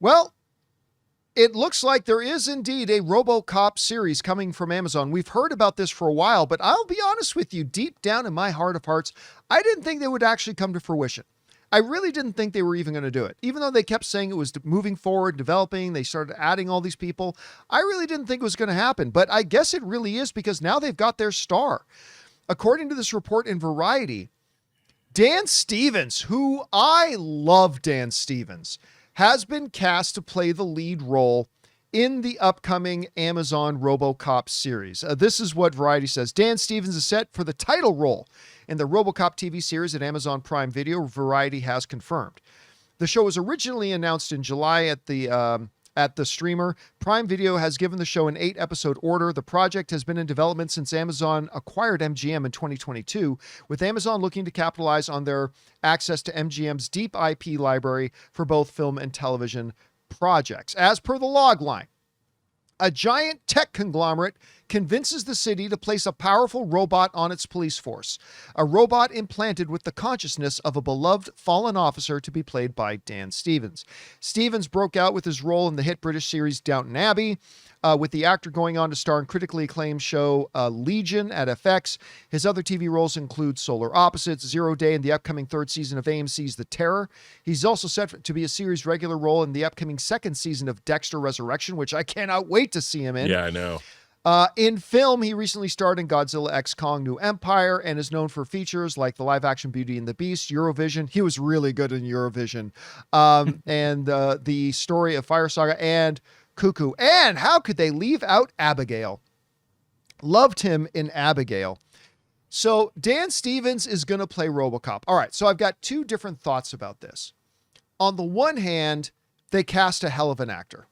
Well, it looks like there is indeed a Robocop series coming from Amazon. We've heard about this for a while, but I'll be honest with you, deep down in my heart of hearts, I didn't think they would actually come to fruition. I really didn't think they were even going to do it. Even though they kept saying it was moving forward, developing, they started adding all these people. I really didn't think it was going to happen, but I guess it really is because now they've got their star. According to this report in Variety, Dan Stevens, who I love Dan Stevens, has been cast to play the lead role in the upcoming Amazon Robocop series. This is what Variety says. Dan Stevens is set for the title role in the Robocop TV series at Amazon Prime Video, Variety has confirmed. The show was originally announced in July at the streamer. Prime Video has given the show an 8-episode order. The project has been in development since Amazon acquired MGM in 2022, with Amazon looking to capitalize on their access to MGM's deep IP library for both film and television projects. As per the logline, a giant tech conglomerate convinces the city to place a powerful robot on its police force, a robot implanted with the consciousness of a beloved fallen officer to be played by Dan Stevens. Stevens broke out with his role in the hit British series Downton Abbey, with the actor going on to star in critically acclaimed show Legion at FX. His other TV roles include Solar Opposites, Zero Day, and the upcoming third season of AMC's The Terror. He's also set to be a series regular role in the upcoming second season of Dexter Resurrection, which I cannot wait to see him in. Yeah, I know. In film, he recently starred in Godzilla x Kong New Empire and is known for features like the live-action Beauty and the Beast, Eurovision. He was really good in Eurovision. And the story of Fire Saga and Cuckoo. And how could they leave out Abigail? Loved him in Abigail. So Dan Stevens is going to play Robocop. All right, so I've got two different thoughts about this. On the one hand, they cast a hell of an actor.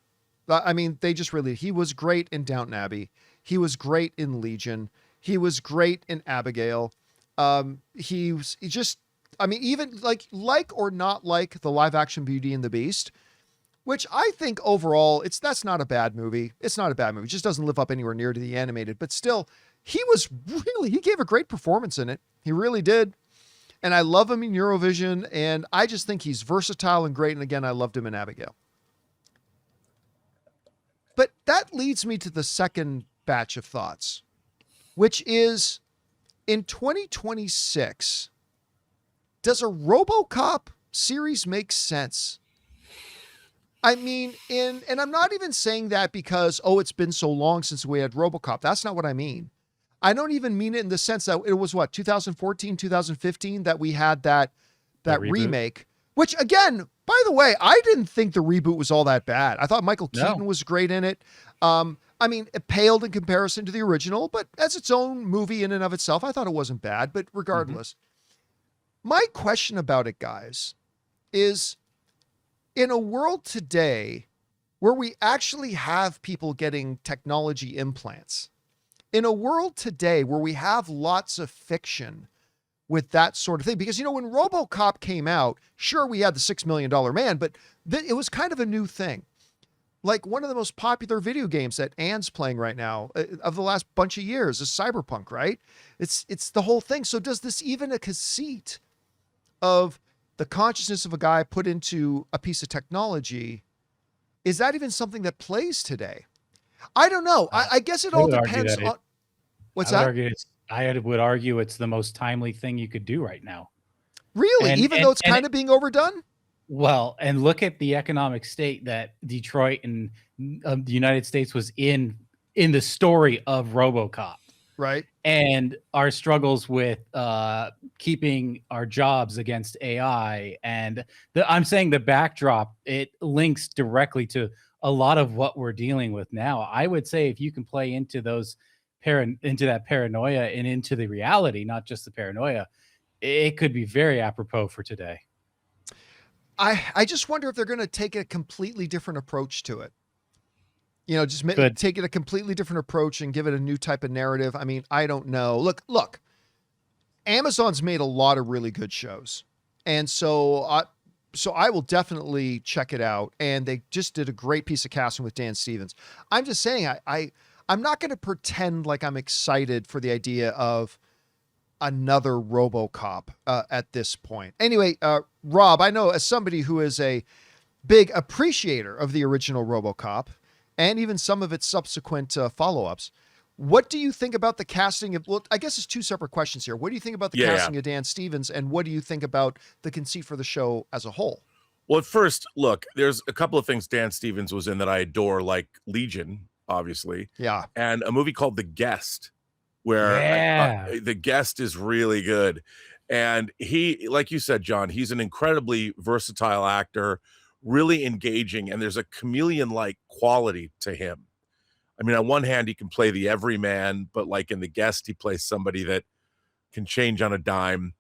I mean, he was great in Downton Abbey. He was great in Legion. He was great in Abigail. Even like or not like the live action Beauty and the Beast, which I think overall that's not a bad movie. It's not a bad movie. It just doesn't live up anywhere near to the animated, but still he gave a great performance in it. He really did. And I love him in Eurovision, and I just think he's versatile and great. And again, I loved him in Abigail. But that leads me to the second batch of thoughts, which is in 2026, does a Robocop series make sense? I mean, and I'm not even saying that because, it's been so long since we had Robocop. That's not what I mean. I don't even mean it in the sense that it was 2014, 2015 that we had that remake, which again, by the way, I didn't think the reboot was all that bad. I thought Michael Keaton was great in it. I mean, it paled in comparison to the original, but as its own movie in and of itself, I thought it wasn't bad, but regardless, my question about it, guys, is in a world today where we actually have people getting technology implants, in a world today where we have lots of fiction with that sort of thing, because, when Robocop came out, sure, we had the $6 Million Man, but it was kind of a new thing. Like one of the most popular video games that Anne's playing right now of the last bunch of years is Cyberpunk, right? It's the whole thing. So does this even a conceit of the consciousness of a guy put into a piece of technology, is that even something that plays today? I don't know. I guess it all depends on... What's that? I would argue it's the most timely thing you could do right now. Really? Even though it's kind of being overdone? Well, and look at the economic state that Detroit and the United States was in the story of Robocop. Right. And our struggles with keeping our jobs against AI. And I'm saying the backdrop, it links directly to a lot of what we're dealing with now. I would say if you can play into into that paranoia and into the reality, not just the paranoia, it could be very apropos for today. I just wonder if they're going to take a completely different approach to it. Take it a completely different approach and give it a new type of narrative. I mean, I don't know. Look, Amazon's made a lot of really good shows. And so I will definitely check it out. And they just did a great piece of casting with Dan Stevens. I'm just saying, I'm not going to pretend like I'm excited for the idea of another Robocop at this point. Anyway, Rob, I know as somebody who is a big appreciator of the original RoboCop and even some of its subsequent follow-ups. What do you think about the casting of, well, I guess it's two separate questions here. What do you think about the casting of Dan Stevens, and what do you think about the conceit for the show as a whole? Well, at first, look, there's a couple of things Dan Stevens was in that I adore, like Legion, obviously. Yeah. And a movie called The Guest, where The Guest is really good. And he, like you said, John, he's an incredibly versatile actor, really engaging, and there's a chameleon-like quality to him. I mean, on one hand, he can play the everyman, but like in The Guest, he plays somebody that can change on a dime.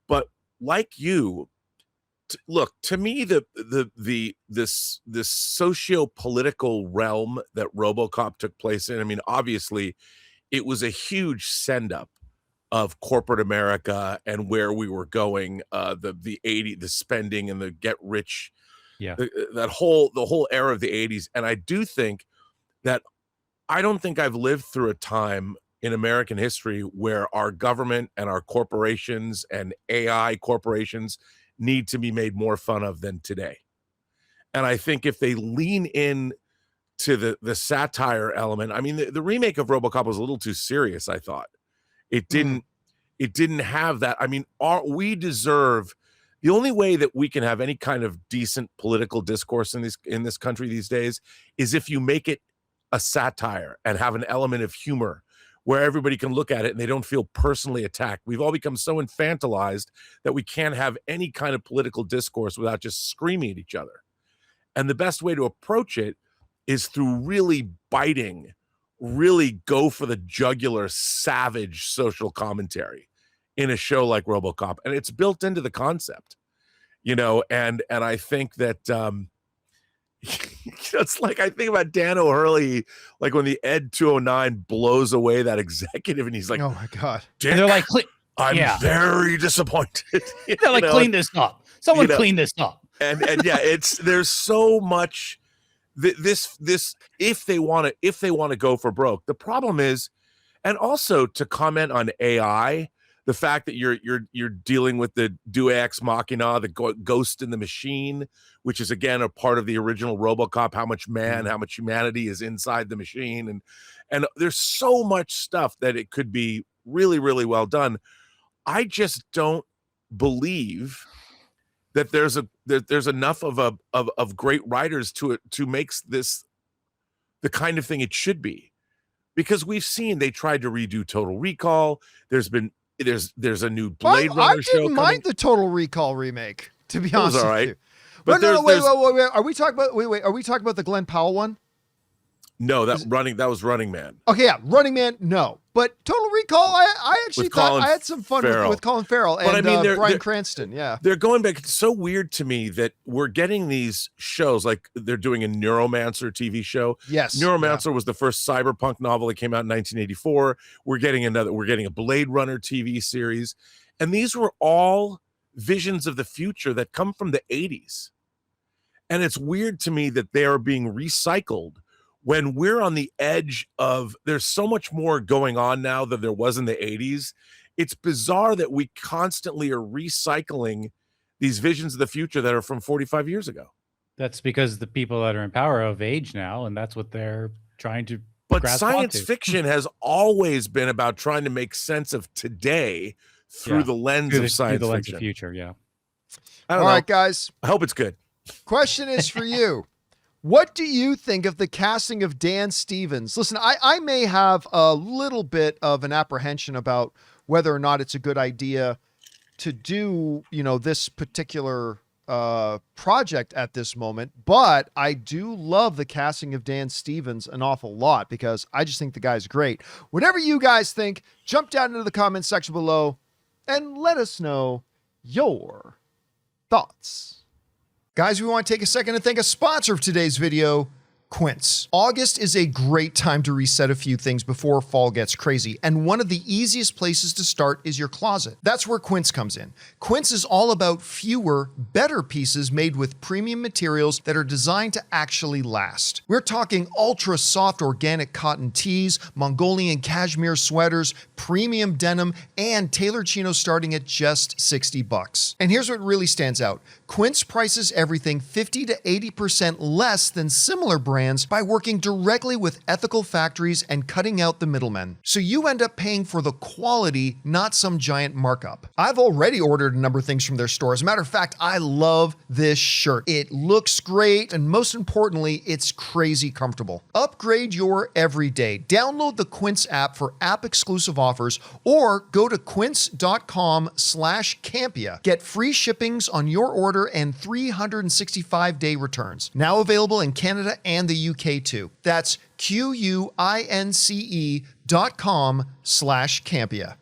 But like you, look, to me, this socio-political realm that RoboCop took place in, I mean, obviously, it was a huge send-up of corporate America and where we were going, the spending and the get rich, the whole era of the 80s. And I do think that I don't think I've lived through a time in American history where our government and our corporations and AI corporations need to be made more fun of than today. And I think if they lean in to the satire element, I mean, the remake of RoboCop was a little too serious, I thought. It didn't have that. I mean, we deserve, the only way that we can have any kind of decent political discourse in this country these days is if you make it a satire and have an element of humor where everybody can look at it and they don't feel personally attacked. We've all become so infantilized that we can't have any kind of political discourse without just screaming at each other. And the best way to approach it is through really biting, really go for the jugular, savage social commentary in a show like RoboCop. And it's built into the concept, you know, and I think that it's like, I think about Dan O'Hurley, like when the Ed 209 blows away that executive and he's like, oh my God. And they're like, I'm very disappointed. They're like, clean this up. Someone clean this up. And yeah, there's so much this if they want to go for broke. The problem is, and also to comment on AI, the fact that you're dealing with the Deus Ex Machina, the ghost in the machine, which is again a part of the original RoboCop, how much humanity is inside the machine, and there's so much stuff that it could be really, really well done. I just don't believe that there's enough of great writers to make this the kind of thing it should be, because we've seen they tried to redo Total Recall. There's a new Blade Runner show. I didn't mind the Total Recall remake, to be honest. All right. With you. But no, wait. Are we talking about the Glenn Powell one? No, that was Running Man. Okay, yeah, Running Man, no. But Total Recall, I actually thought I had some fun with Colin Farrell and Bryan Cranston. Yeah, they're going back. It's so weird to me that we're getting these shows, like they're doing a Neuromancer TV show. Yes, Neuromancer was the first cyberpunk novel that came out in 1984. We're getting a Blade Runner TV series, and these were all visions of the future that come from the 80s. And it's weird to me that they are being recycled when we're on the edge of, there's so much more going on now than there was in the 80s. It's bizarre that we constantly are recycling these visions of the future that are from 45 years ago. That's because the people that are in power are of age now, and that's what they're trying to But science fiction has always been about trying to make sense of today through the lens of science fiction. Lens of future, yeah. I don't know. All right, guys. I hope it's good. Question is for you. What do you think of the casting of Dan Stevens? Listen, I may have a little bit of an apprehension about whether or not it's a good idea to do, this particular project at this moment, but I do love the casting of Dan Stevens an awful lot because I just think the guy's great. Whatever you guys think, jump down into the comments section below and let us know your thoughts. Guys, we want to take a second to thank a sponsor of today's video, Quince. August is a great time to reset a few things before fall gets crazy, and one of the easiest places to start is your closet. That's where Quince comes in. Quince is all about fewer, better pieces made with premium materials that are designed to actually last. We're talking ultra soft organic cotton tees, Mongolian cashmere sweaters, premium denim, and tailored chinos starting at just $60. And here's what really stands out. Quince prices everything 50 to 80% less than similar brands by working directly with ethical factories and cutting out the middlemen. So you end up paying for the quality, not some giant markup. I've already ordered a number of things from their store. As a matter of fact, I love this shirt. It looks great, and most importantly, it's crazy comfortable. Upgrade your everyday. Download the Quince app for app-exclusive offers or go to quince.com/Campea. Get free shippings on your order and 365-day returns. Now available in Canada and the UK too. That's QUINCE.com/Campea.